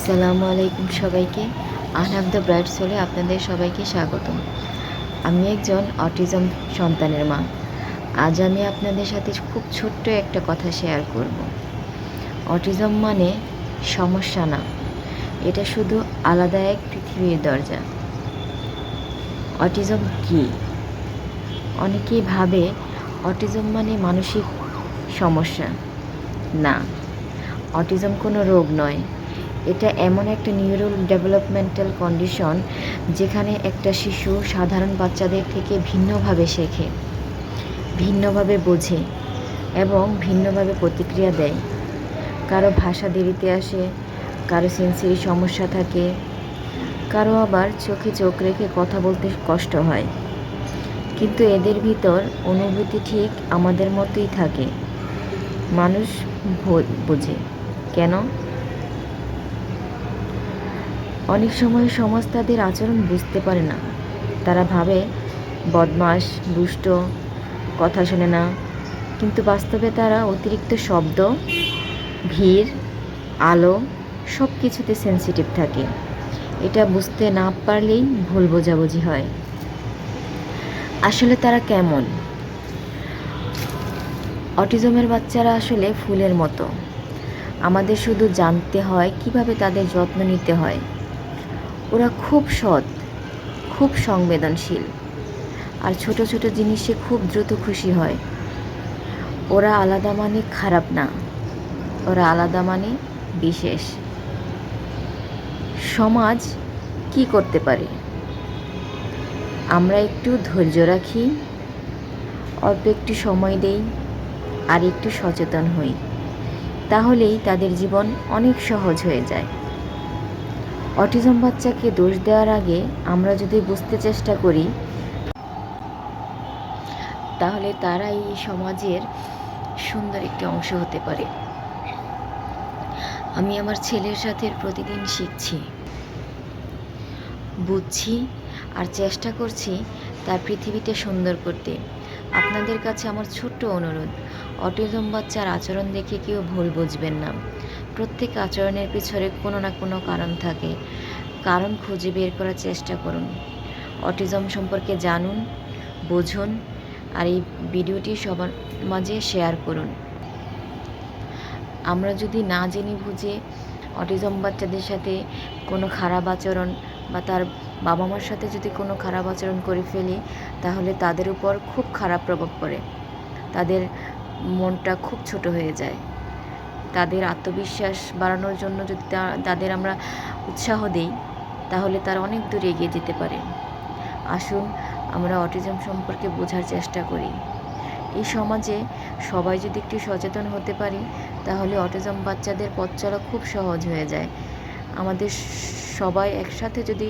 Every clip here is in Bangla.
আসসালামু আলাইকুম সবাইকে। আহনাফ দ্য ব্রাইট সোলে আপনাদের সবাইকে স্বাগতম। আমি একজন অটিজম সন্তানের মা। আজ আমি আপনাদের সাথে খুব ছোট্ট একটা কথা শেয়ার করব। অটিজম মানে সমস্যা না, এটা শুধু আলাদা এক পৃথিবীর দরজা। অটিজম কী? অনেকেই ভাবে অটিজম মানে মানসিক সমস্যা। না, অটিজম কোনো রোগ নয়। এটা এমন একটা নিউরো ডেভেলপমেন্টাল কন্ডিশন যেখানে একটা শিশু সাধারণ বাচ্চাদের থেকে ভিন্নভাবে শেখে, ভিন্নভাবে বোঝে এবং ভিন্নভাবে প্রতিক্রিয়া দেয়। কারো ভাষা দেরিতে আসে, কারো সেন্সরি সমস্যা থাকে, কারো আবার চোখে চোখ রেখে কথা বলতে কষ্ট হয়। কিন্তু এদের ভিতর অনুভূতি ঠিক আমাদের মতোই থাকে। মানুষ বোঝে কেন? অনেক সময় সমাজ তাদের আচরণ বুঝতে পারে না। তারা ভাবে বদমাশ, দুষ্ট, কথা শোনে না। কিন্তু বাস্তবে তারা অতিরিক্ত শব্দ, ভিড়, আলো সব কিছুতে সেন্সিটিভ থাকে। এটা বুঝতে না পারলেই ভুল বোঝাবুঝি হয়। আসলে তারা কেমন? অটিজমের বাচ্চারা আসলে ফুলের মতো। আমাদের শুধু জানতে হয় কিভাবে তাদের যত্ন নিতে হয়। ওরা খুব সৎ, খুব সংবেদনশীল, আর ছোট ছোট জিনিসে খুব দ্রুত খুশি হয়। ওরা আলাদা মানে খারাপ না, ওরা আলাদা মানে বিশেষ। সমাজ কি করতে পারে? আমরা একটু ধৈর্য রাখি, অল্প একটু সময় দেই, আর একটু সচেতন হই, তাহলেই তাদের জীবন অনেক সহজ হয়ে যায়। অটিজম বাচ্চাকে দোষ দেওয়ার আগে আমরা যদি বুঝতে চেষ্টা করি, তাহলে তারা এই সমাজের সুন্দর একটি অংশ হতে পারে। আমি আমার ছেলের সাথে প্রতিদিন শিখছি, বুঝছি, আর চেষ্টা করছি তার পৃথিবীটা সুন্দর করতে। আপনাদের কাছে আমার ছোট্ট অনুরোধ, অটিজম বাচ্চার আচরণ দেখে কেউ ভুল বুঝবেন না। প্রত্যেক আচরণের পিছনে কোনো না কোনো কারণ থাকে। কারণ খুঁজে বের করার চেষ্টা করুন। অটিজম সম্পর্কে জানুন, বুঝুন, আর এই ভিডিওটি সবার মাঝে শেয়ার করুন। আমরা যদি না জেনে বুঝে অটিজম বাচ্চাদের সাথে কোনো খারাপ আচরণ বা তার বাবা মার সাথে যদি কোনো খারাপ আচরণ করে ফেলি, তাহলে তাদের উপর খুব খারাপ প্রভাব পড়ে। তাদের মনটা খুব ছোট হয়ে যায়। তাদের আত্মবিশ্বাস বাড়ানোর জন্য যদি তাদের আমরা উৎসাহ দিই, তাহলে তারা অনেক দূর এগিয়ে যেতে পারে। আসুন আমরা অটিজম সম্পর্কে বোঝার চেষ্টা করি। এই সমাজে সবাই যদি একটু সচেতন হতে পারি, তাহলে অটিজম বাচ্চাদের পথ চলা খুব সহজ হয়ে যায়। আমাদের সবাই একসাথে যদি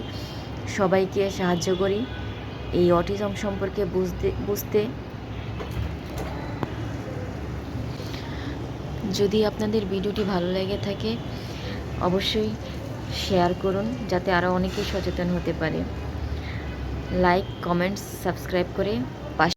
সবাইকে সাহায্য করি এই অটিজম সম্পর্কে বুঝতে। যদি আপনাদের ভিডিওটি ভালো লেগে থাকে, অবশ্যই শেয়ার করুন, যাতে আরও অনেকেই সচেতন হতে পারে। লাইক, কমেন্টস, সাবস্ক্রাইব করে